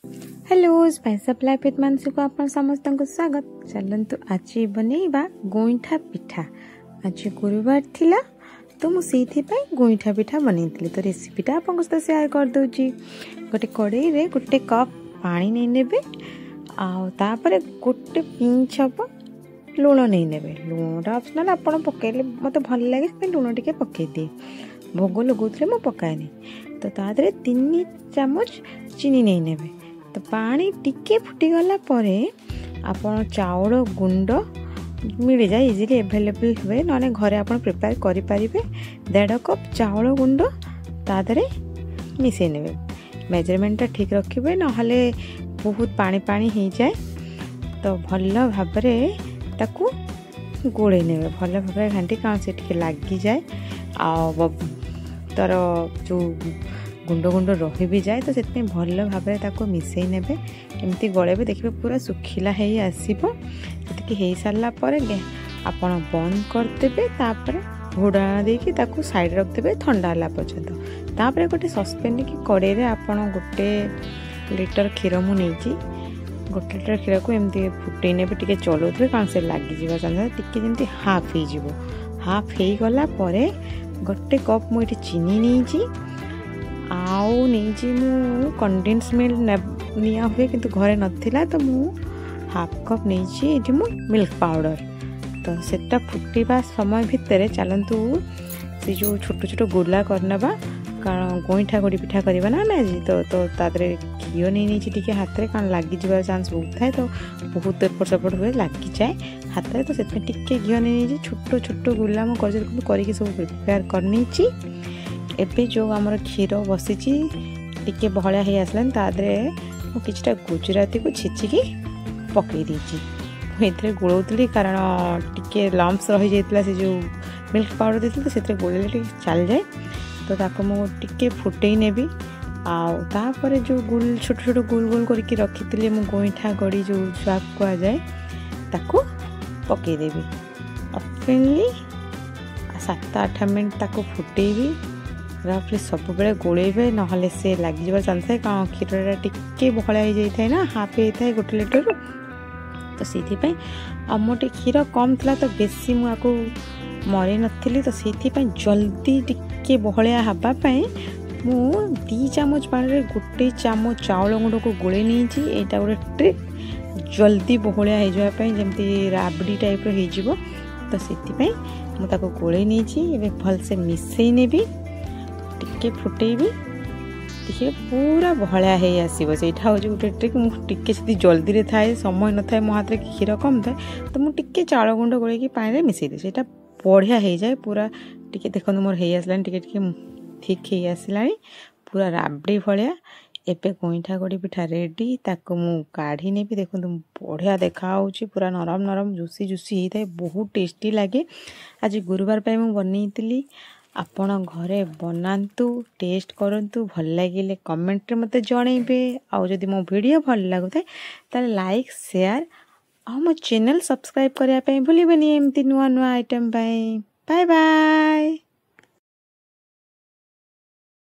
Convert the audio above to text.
Hello spice up life with Mansi को आप समस्त को स्वागत। चलतु आज बनैबा गोईठा पिठा। आज गुरुवार थिला तो मुझे गोईठा पिठा बनई तो रेसिपीटा आपको सहित सेयार कर दूची। गोटे कड़ई रे गोटे कप पानी नहीं नेबे आउे गोटे पिंच हम लुण नहीं नेबे। लुणटा ऑप्शनल आप पकड़े मत भल लगे लुण टे पकई दिए। भोग लगुले मुझे पकाएनि तो तादरे 3 चामच चीनी नहीं नेबे। तो पानी टिके फुटीगला आपण चाउल गुंड मिल जाए इजिली एभेलेबल हुए ना घरे आप प्रिपेयर करें। 1.5 कप चाउल गुंड तादरे मिसई ने मेजरमेंटा ठीक रखिए ना बहुत पानी पानी हो जाए। तो भल भाव ताकू गोड़े ने भल भाव घाटी कौन से लगी जाए तार जो गुंड गुंड रही भी जाए तो से भल भाव मिसई ने एमती गलेबे देखिए पूरा सुखिला है आसो। हो सारा आप बंद करदे घोड़ा देकी साइड रखिदे ठंडा है पर्यंत। तापर गोटे सस्पेन की कड़े आपड़ गोटे लिटर क्षीर मुझे गोटे लिटर क्षीर को एमती फुटे ने टे चलाऊे कौन से लगी टी जमी हाफ हाफ हो गला गोटे कप मुझे चीनी नहीं आउ नहीं कंडेन्स मिल्क निया हुए किंतु घरे नथिला तो मु हाफ कप नहीं मिल्क पाउडर। तो सेटा फुटवा समय भितर चलतु से जो छोट छोट गोला करनबा कारण गोईठा गोड़ी पिठा करवा ना जी तो तादरे घी नहीं टी हाथ में कारण लगी जा चांस बहुत थाए। तो बहुत एपट सेपट हुए लगी जाए हाथ में। तो से टे घी नहीं छोट छोट गोला मुझे करके सब प्रिपेयर करनी। एबे जो आमर क्षीर बसी टी बहलिया हो आसला तादरे किछटा गुजराती को छेचिकी पकई देती गोलौली कारण टी लम्स रही जाता से जो मिल्क पाउडर देती तो से गोले चल जाए। तो ताको मुझे फुटे नेबी आपर जो गोल छोट छोट गोल गोल करके रखी मु गोईठा गड़ी जो स्वाप कह जाए ताको पकईदेवी। ओपनली 7-8 मिनट ताको फुटेबी रफली सब बेले गोलेबे ना से लगे चांस है कारण क्षीर टे बहलिया हो जाए ना हाफ होता है गोटे लिटर। तो से मोटे क्षीर कम थी तो बेसी मुझे मरे नी तो से जल्दी टिके बहलिया हाँपाई मु 2 चामच पानी गोटे चामच चाउल गुंड को गोले नहीं। यहाँ गोटे ट्रिक जल्दी बहलिया हो जाए जमी राबड़ी टाइप हो। तो से मुझे गोले नहीं भलसे मिसई नेबी टिके फुटेबी देखिए पूरा बहलिया हो आसो। से हूँ गोटे ट्रिक मुझे जल्दी रे थाए समय न थाए मो हाथ में क्षीर कम थाए तो मुझे चाउल गुंड गोल पानी मिसई दे से बढ़िया हो जाए पूरा टी देखो मोर हो आसला टे ठीक हो आसला पूरा राबड़ी भाया। एबे गोईठा गोड़ी पिठा रेडी ताको मु काढ़ी नेबी देखो बढ़िया देखा पूरा नरम नरम जुसी जुसी होता है बहुत टेस्टी लगे। आज गुरुवार पे मु बनई आपण घरे बनातु टेस्ट करंतु भल लगे कमेंट रे मते जणैबे। आउ जदि मो वीडियो भल लागुଥାଏ ताले लाइक शेयर आ मो चैनल सब्सक्राइब करिया पे भूलिबेनी एमती नुआ नुआ आइटम बाय बाय।